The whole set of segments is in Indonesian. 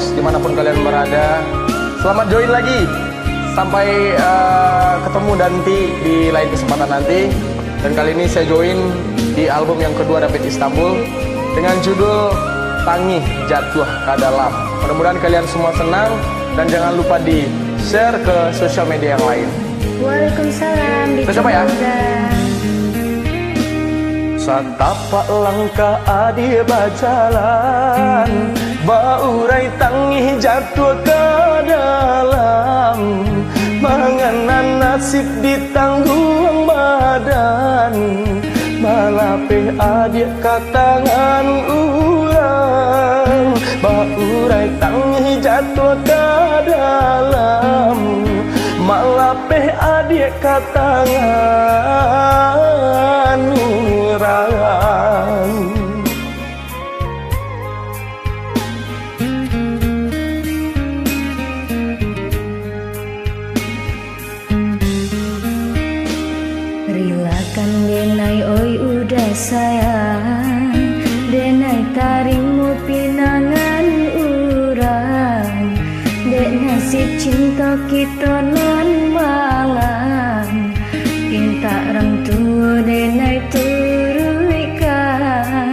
viewers dimanapun kalian berada. Selamat join lagi. Sampai ketemu nanti di lain kesempatan nanti. Dan kali ini saya join di album yang kedua David Istanbul dengan judul Tangih Jatuh Kadalam. Mudah-mudahan kalian semua senang dan jangan lupa di share ke sosial media yang lain. Waalaikumsalam. Kita coba ya. Satapak langkah adi berjalan, baurai tangih jatuh ke dalam, mengenal nasib ditanggung badan, malapih adik katangan urang, baurai tangih jatuh ke dalam, malapih adik katangan urang. Rilakan denai oi udah sayang, denai tarimu pinangan urang, dek nasib cinta kita non malam, pinta rang tua denai turuikan,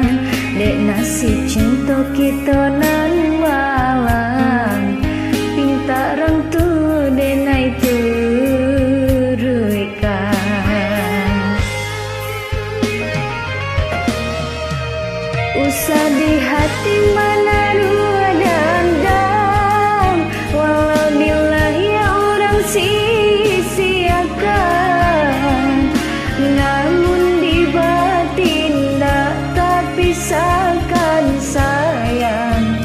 dek nasib cinta kita non malam, pinta rang tua denai turuikan. Usah di hati mana dua dandang, walau billahi orang sia-siakan, namun di batin tak terpisahkan sayang,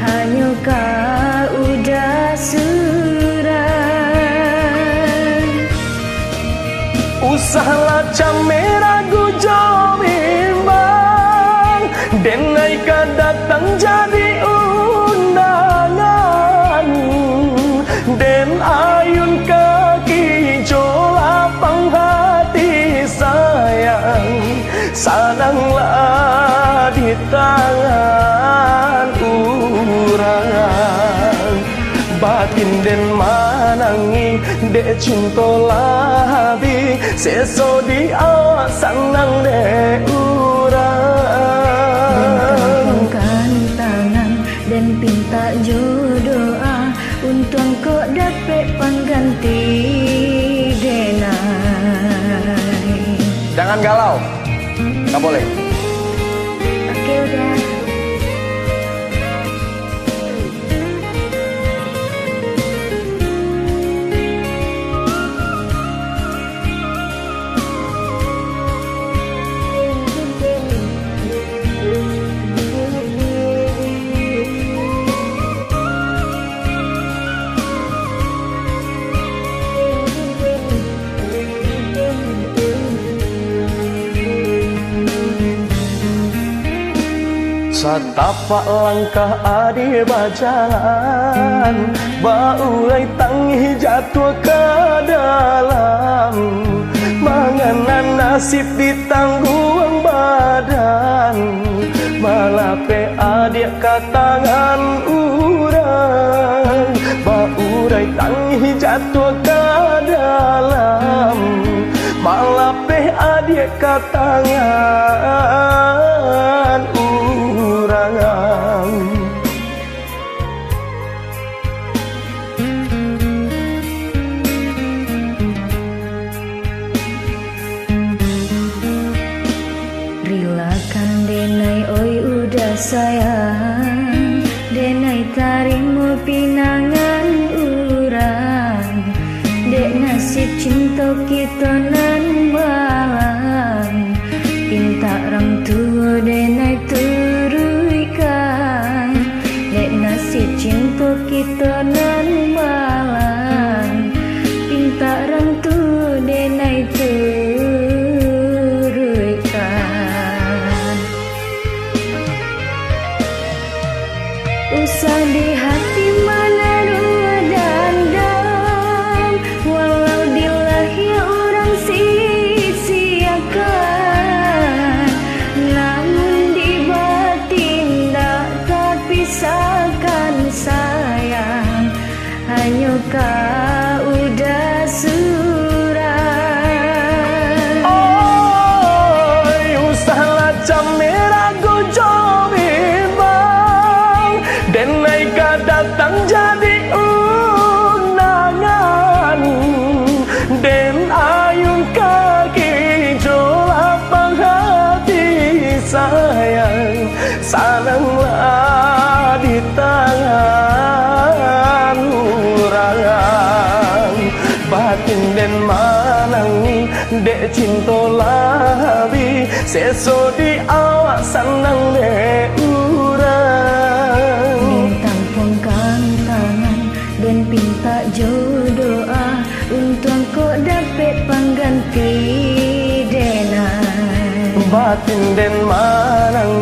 hanya kau udah suram. Usahlah camera gujau bimbang, denai ka datang jadi undangan, den ayun kaki lapang hati sayang, sananglah di tangan urang, batin den manangi dek cinta labi, seso di awak sanang dek urang. Bentangkan tangan dan pinta jodoh untuk kau dapat pengganti denai. Jangan galau, nggak boleh. Oke udah. Satapak langkah adi berjalan, baurai tangih jatuh ke dalam, mengenal nasib ditanggung badan, malape adik katangan urang, baurai tangih jatuh ke dalam, malape adik katangan urang. Rilakan denai oi udah sayang, denai tarimu pinangan urang, dek nasib cinta kita nan malam, pinta rang tua denai turuikan, dek nasib cinta kita nan malam, pinta rang tua denai turuikan. Usah di hati mana dua dandang, walau dilahi orang sia-siakan, namun di batin tak terpisahkan sayang. nyoka udah surah. Oi, usahlah camera gojo bimbang, dan naika datang jadi undangan, dan ayun kaki jolapang hati sayang, saranglah di tangan orang, batin dan manang dek cinta labi, seso di awak senang dek urang. Bintang pongkang tangan dan pinta jodoh untuk kau dapat pengganti denan. Batin dan manang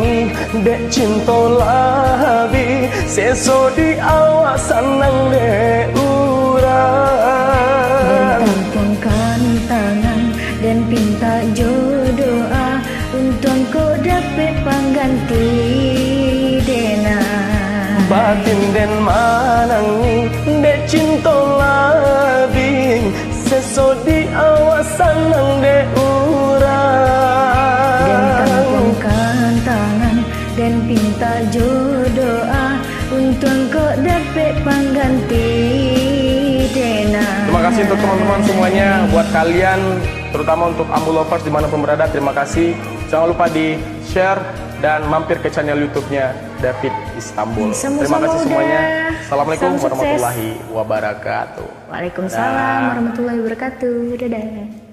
dek cinta labi, seso di awak senang dek urang. Bintang pongkang tangan dan pinta jodoh untuk kau dapat pengganti denan. Batin dan manang dek cinta labi, seso di awak senang dek urang. Bintang pongkang tangan dan pinta jodoh untuk kau dapat pengganti denan. Terima kasih untuk teman-teman semuanya, buat kalian, terutama untuk Ambu Lovers dimanapun berada, terima kasih. Jangan lupa di share dan mampir ke channel YouTube-nya David Istanbul. Sama-sama Terima kasih udah. semuanya. Assalamualaikum Salam sukses. warahmatullahi wabarakatuh. Waalaikumsalam warahmatullahi wabarakatuh. Dadah.